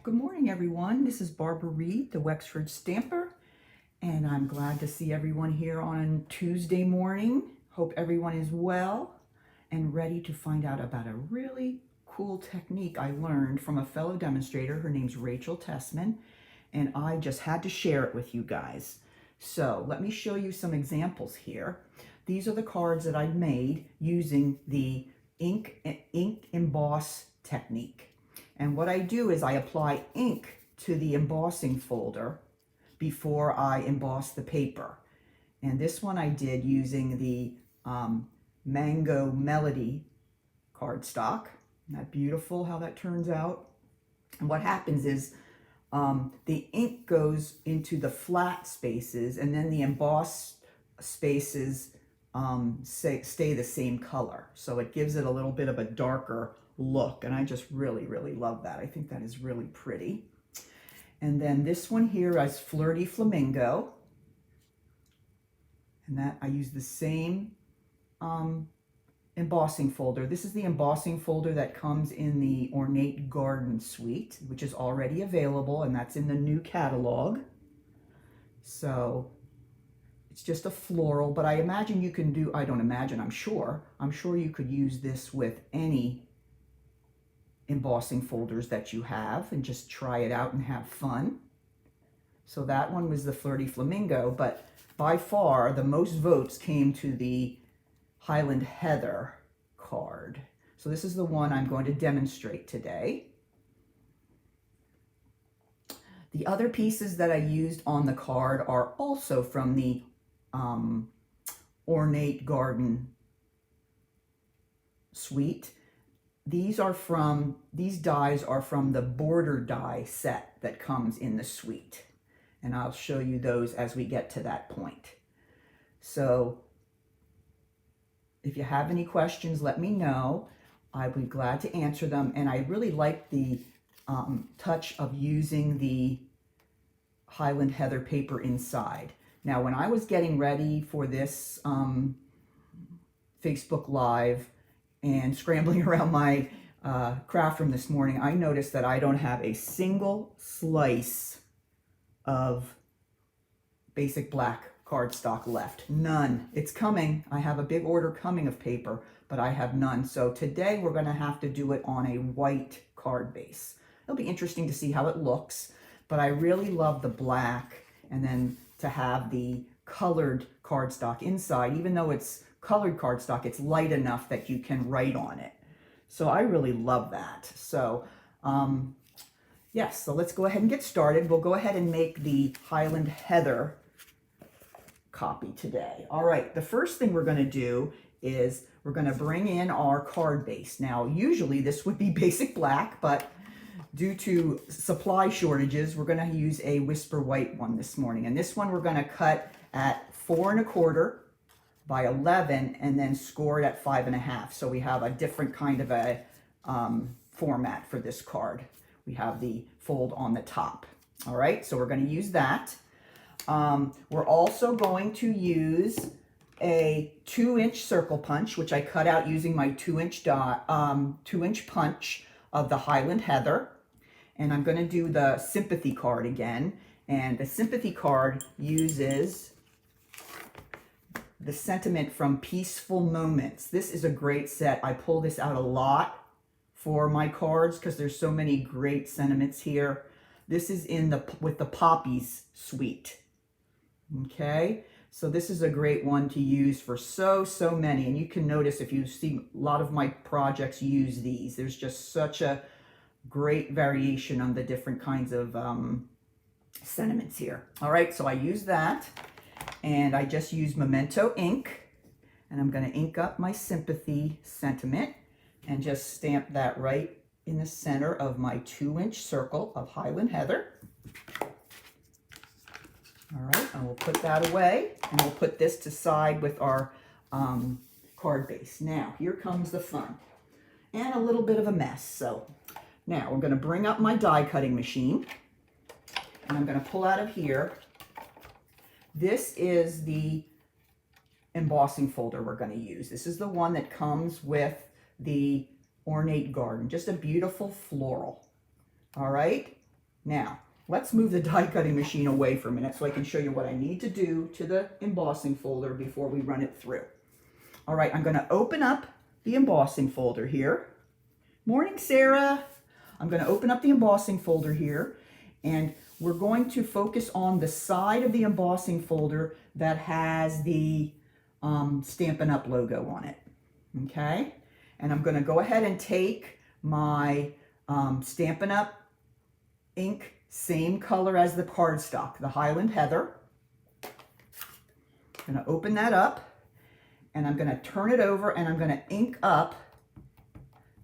Good morning, everyone. This is Barbara Reed, the Wexford Stamper, and I'm glad to see everyone here on Tuesday morning. Hope everyone is well and ready to find out about a really cool technique I learned from a fellow demonstrator. Her name's Rachel Tessman, and I just had to share it with you guys. So let me show you some examples here. These are the cards that I made using the ink emboss technique. And what I do is I apply ink to the embossing folder before I emboss the paper. And this one I did using the Mango Melody cardstock. Isn't that beautiful how that turns out? And what happens is the ink goes into the flat spaces, and then the embossed spaces stay the same color. So it gives it a little bit of a darker look, and I just really love that. I think that is really pretty. And then this one here is Flirty Flamingo, and that I use the same embossing folder. This is the embossing folder that comes in the Ornate Garden Suite, which is already available, and that's in the new catalog. So it's just a floral, but I imagine you can do, I don't imagine, I'm sure you could use this with any embossing folders that you have and just try it out and have fun. So that one was the Flirty Flamingo, but by far the most votes came to the Highland Heather card. So this is the one I'm going to demonstrate today. The other pieces that I used on the card are also from the Ornate Garden Suite. These dies are from the border die set that comes in the suite. And I'll show you those as we get to that point. So if you have any questions, let me know. I'd be glad to answer them. And I really like the touch of using the Highland Heather paper inside. Now, when I was getting ready for this Facebook Live and scrambling around my craft room this morning, I noticed that I don't have a single slice of basic black cardstock left. None. It's coming. I have a big order coming of paper, but I have none. So today we're going to have to do it on a white card base. It'll be interesting to see how it looks, but I really love the black, and then to have the colored cardstock inside. Even though it's colored cardstock, it's light enough that you can write on it. So I really love that. So yes, so let's go ahead and get started. We'll go ahead and make the Highland Heather copy today. All right, the first thing we're going to do is we're going to bring in our card base. Now, usually this would be basic black, but due to supply shortages, we're going to use a Whisper White one this morning. And this one we're going to cut at 4 1/4 by 11 and then score it at 5 1/2. So we have a different kind of a format for this card. We have the fold on the top. All right, so we're going to use that. We're also going to use a 2-inch circle punch, which I cut out using my 2-inch punch of the Highland Heather. And I'm going to do the sympathy card again. And the sympathy card uses the sentiment from Peaceful Moments. This is a great set. I pull this out a lot for my cards because there's so many great sentiments here. This is with the Poppies suite. Okay, so this is a great one to use for so many. And you can notice if you see a lot of my projects use these. There's just such a great variation on the different kinds of sentiments here. All right, so I use that, and I just use Memento ink, and I'm going to ink up my sympathy sentiment and just stamp that right in the center of my 2-inch circle of Highland Heather. All right, and we'll put that away, and we'll put this to side with our card base. Now, here comes the fun and a little bit of a mess. So now we're going to bring up my die cutting machine, and I'm going to pull out of here. This is the embossing folder we're going to use. This is the one that comes with the Ornate Garden. Just a beautiful floral. All right. Now, let's move the die cutting machine away for a minute so I can show you what I need to do to the embossing folder before we run it through. All right, I'm going to open up the embossing folder here. Morning, Sarah. I'm going to open up the embossing folder here, and we're going to focus on the side of the embossing folder that has the Stampin' Up! Logo on it. Okay, and I'm going to go ahead and take my Stampin' Up! Ink, same color as the cardstock, the Highland Heather. I'm going to open that up, and I'm going to turn it over, and I'm going to ink up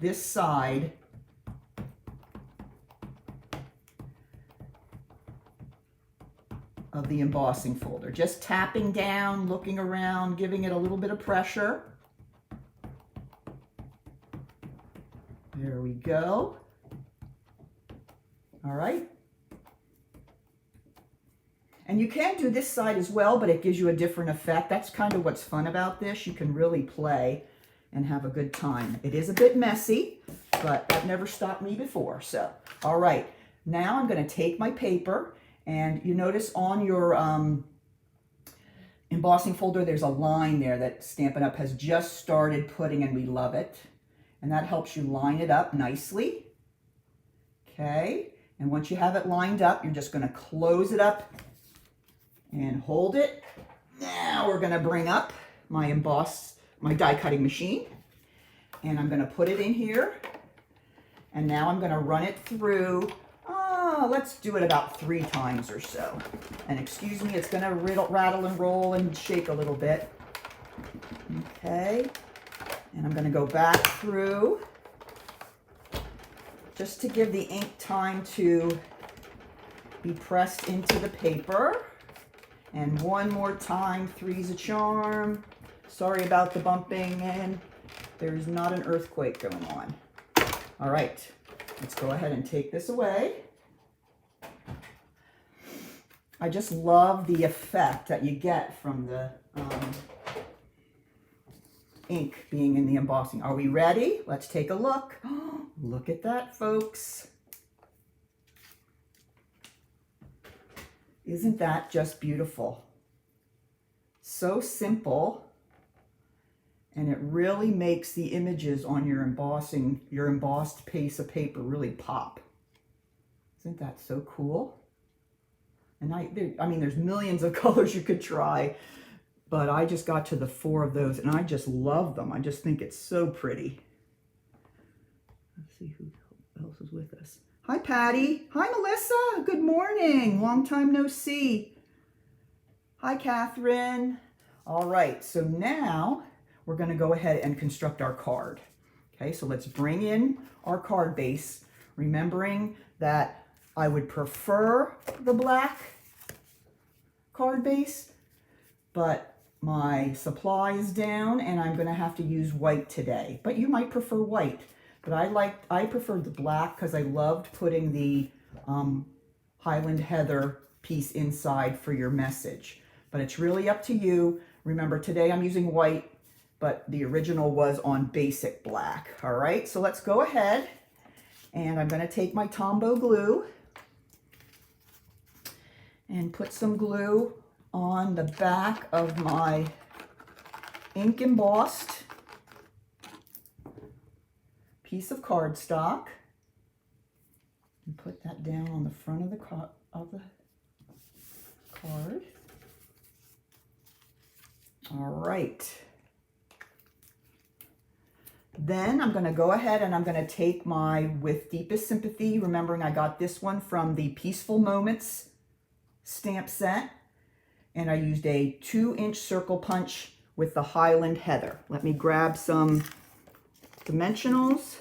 this side of the embossing folder. Just tapping down, looking around, giving it a little bit of pressure. There we go. All right. And you can do this side as well, but it gives you a different effect. That's kind of what's fun about this. You can really play and have a good time. It is a bit messy, but that never stopped me before. So, all right. Now I'm going to take my paper, and you notice on your embossing folder, there's a line there that Stampin' Up! Has just started putting, and we love it. And that helps you line it up nicely. Okay. And once you have it lined up, you're just going to close it up and hold it. Now we're going to bring up my die cutting machine, and I'm going to put it in here. And now I'm going to run it through. Let's do it about 3 times or so. And excuse me, it's going to rattle and roll and shake a little bit. Okay. And I'm going to go back through just to give the ink time to be pressed into the paper. And one more time, 3's a charm. Sorry about the bumping, and there's not an earthquake going on. All right, let's go ahead and take this away. I just love the effect that you get from the ink being in the embossing. Are we ready? Let's take a look. Look at that, folks. Isn't that just beautiful? So simple, and it really makes the images on your embossed piece of paper really pop. Isn't that so cool? And I mean, there's millions of colors you could try, but I just got to the 4 of those, and I just love them. I just think it's so pretty. Let's see who else is with us. Hi, Patty. Hi, Melissa. Good morning. Long time no see. Hi, Catherine. All right, so now we're going to go ahead and construct our card. Okay, so let's bring in our card base, remembering that I would prefer the black card base, but my supply is down and I'm going to have to use white today. But you might prefer white. But I preferred the black because I loved putting the Highland Heather piece inside for your message. But it's really up to you. Remember, today I'm using white, but the original was on basic black. All right, so let's go ahead, and I'm going to take my Tombow glue and put some glue on the back of my ink embossed piece of cardstock, and put that down on the front of the card. All right. Then I'm going to go ahead and I'm going to take my With Deepest Sympathy, remembering I got this one from the Peaceful Moments stamp set, and I used a 2-inch circle punch with the Highland Heather. Let me grab some dimensionals.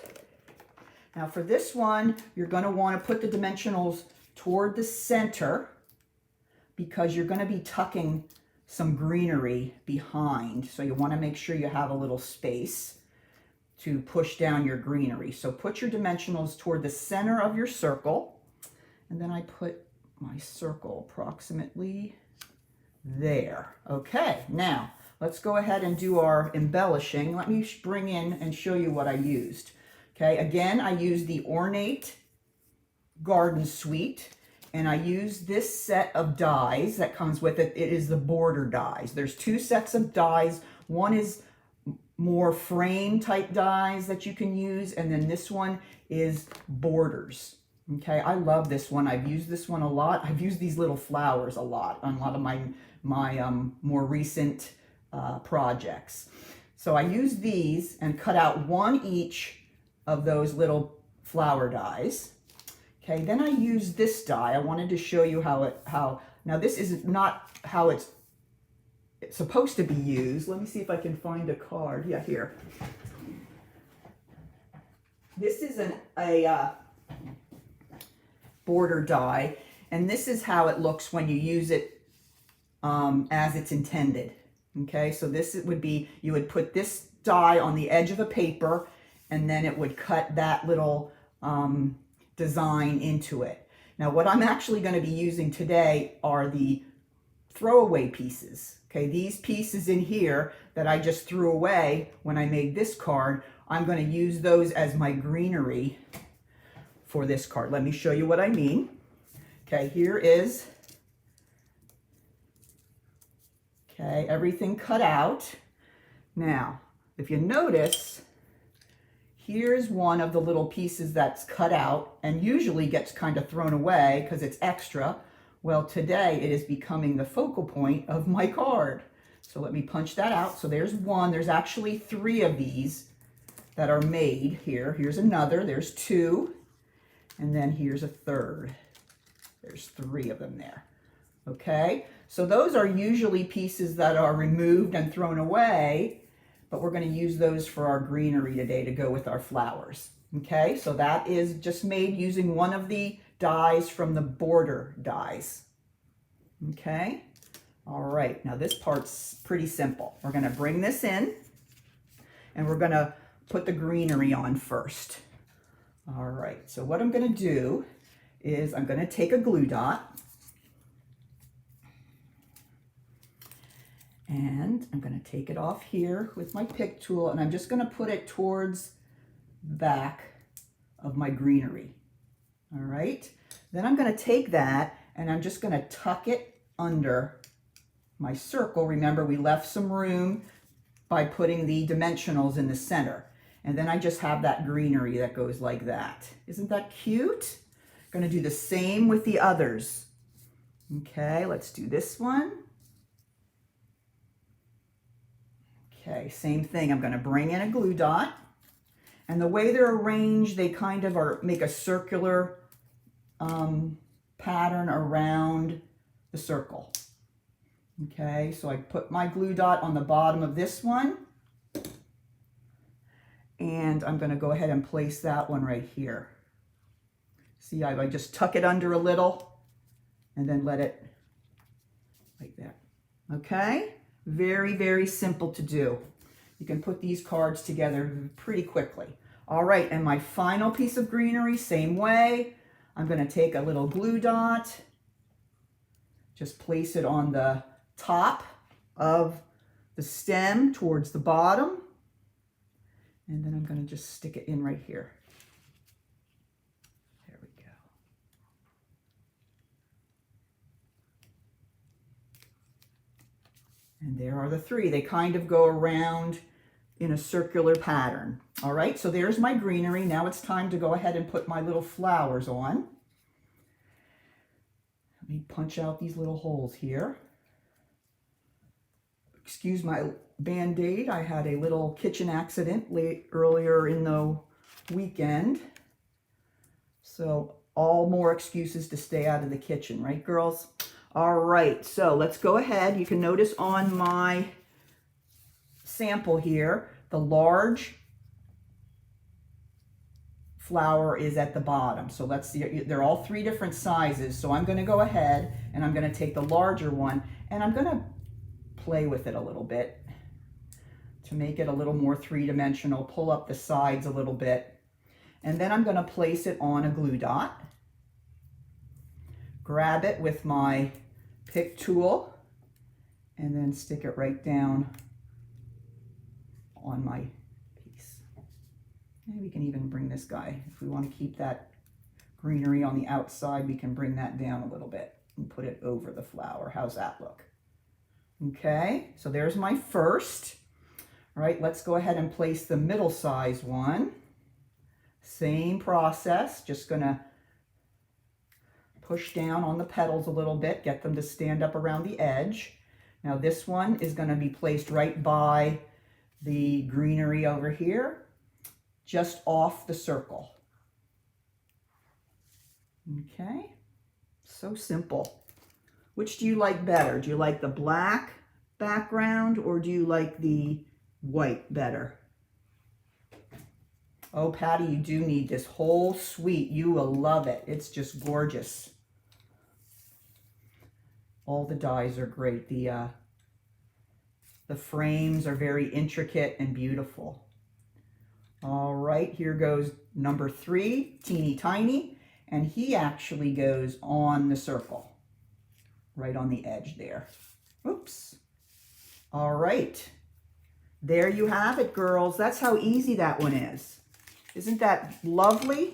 Now for this one, you're going to want to put the dimensionals toward the center because you're going to be tucking some greenery behind. So you want to make sure you have a little space to push down your greenery. So put your dimensionals toward the center of your circle, and then I put my circle approximately there. Okay, now let's go ahead and do our embellishing. Let me bring in and show you what I used. Okay, again, I used the Ornate Garden Suite, and I use this set of dies that comes with it. It is the border dies. There's two sets of dies. One is more frame type dies that you can use, and then this one is borders. Okay, I love this one. I've used this one a lot. I've used these little flowers a lot on a lot of my more recent projects. So I use these and cut out one each of those little flower dies. Okay, then I use this die. I wanted to show you how now this is not how it's supposed to be used. Let me see if I can find a card. Yeah, here. This is a border die, and this is how it looks when you use it as it's intended. Okay, so this would be, you would put this die on the edge of a paper, and then it would cut that little design into it. Now what I'm actually going to be using today are the throwaway pieces. Okay, these pieces in here that I just threw away when I made this card, I'm going to use those as my greenery for this card. Let me show you what I mean. Okay, here is, okay, everything cut out. Now, if you notice, here's one of the little pieces that's cut out and usually gets kind of thrown away because it's extra. Well, today it is becoming the focal point of my card. So let me punch that out. So there's one. There's actually three of these that are made here. Here's another. There's two. And then here's a third. There's three of them there. Okay, so those are usually pieces that are removed and thrown away, but we're going to use those for our greenery today to go with our flowers. Okay, so that is just made using one of the dies from the border dies. Okay, all right, now this part's pretty simple. We're going to bring this in and we're going to put the greenery on first. All right, so what I'm going to do is I'm going to take a glue dot and I'm going to take it off here with my pick tool, and I'm just going to put it towards the back of my greenery. All right, then I'm going to take that and I'm just going to tuck it under my circle. Remember, we left some room by putting the dimensionals in the center. And then I just have that greenery that goes like that. Isn't that cute? Going to do the same with the others. Okay, let's do this one. Okay, same thing. I'm going to bring in a glue dot. And the way they're arranged, they kind of make a circular pattern around the circle. Okay, so I put my glue dot on the bottom of this one. And I'm going to go ahead and place that one right here. See, I just tuck it under a little and then let it like that. Okay, very, very simple to do. You can put these cards together pretty quickly. All right, and my final piece of greenery, same way. I'm going to take a little glue dot, just place it on the top of the stem towards the bottom. And then I'm going to just stick it in right here. There we go. And there are the three. They kind of go around in a circular pattern. All right, so there's my greenery. Now it's time to go ahead and put my little flowers on. Let me punch out these little holes here. Excuse my Band-Aid. I had a little kitchen accident earlier in the weekend. So all more excuses to stay out of the kitchen, right, girls? All right, so let's go ahead. You can notice on my sample here, the large flower is at the bottom. So let's see, they're all three different sizes. So I'm going to go ahead and I'm going to take the larger one and I'm going to play with it a little bit to make it a little more three-dimensional, pull up the sides a little bit. And then I'm going to place it on a glue dot, grab it with my pick tool, and then stick it right down on my piece. And we can even bring this guy if we want to keep that greenery on the outside, we can bring that down a little bit and put it over the flower. How's that look? Okay, so there's my first. All right, let's go ahead and place the middle size one. Same process, just gonna push down on the petals a little bit, get them to stand up around the edge. Now this one is gonna be placed right by the greenery over here, just off the circle. Okay, so simple. Which do you like better? Do you like the black background or do you like the white better? Oh, Patty, you do need this whole suite. You will love it. It's just gorgeous. All the dies are great. The frames are very intricate and beautiful. All right, here goes number 3, teeny tiny. And he actually goes on the circle, right on the edge there. Oops. All right. There you have it, girls. That's how easy that one is. Isn't that lovely?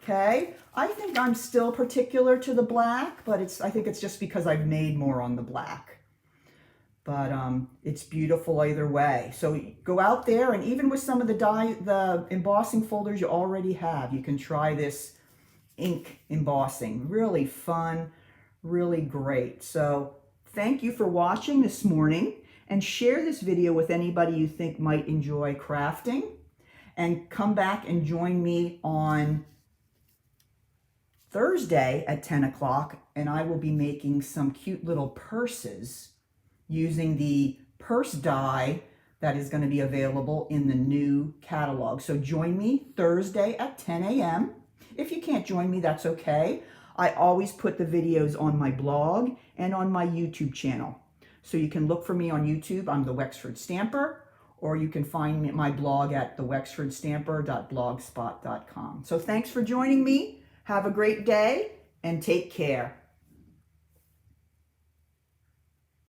Okay. I think I'm still particular to the black, but I think it's just because I've made more on the black. But it's beautiful either way. So go out there, and even with some of the embossing folders you already have, you can try this ink embossing. Really fun, really great. So thank you for watching this morning, and share this video with anybody you think might enjoy crafting, and come back and join me on Thursday at 10 o'clock, and I will be making some cute little purses using the purse die that is going to be available in the new catalog. So join me Thursday at 10 a.m. If you can't join me, that's okay. I always put the videos on my blog and on my YouTube channel. So you can look for me on YouTube. I'm the Wexford Stamper, or you can find me at my blog at thewexfordstamper.blogspot.com. So thanks for joining me. Have a great day and take care.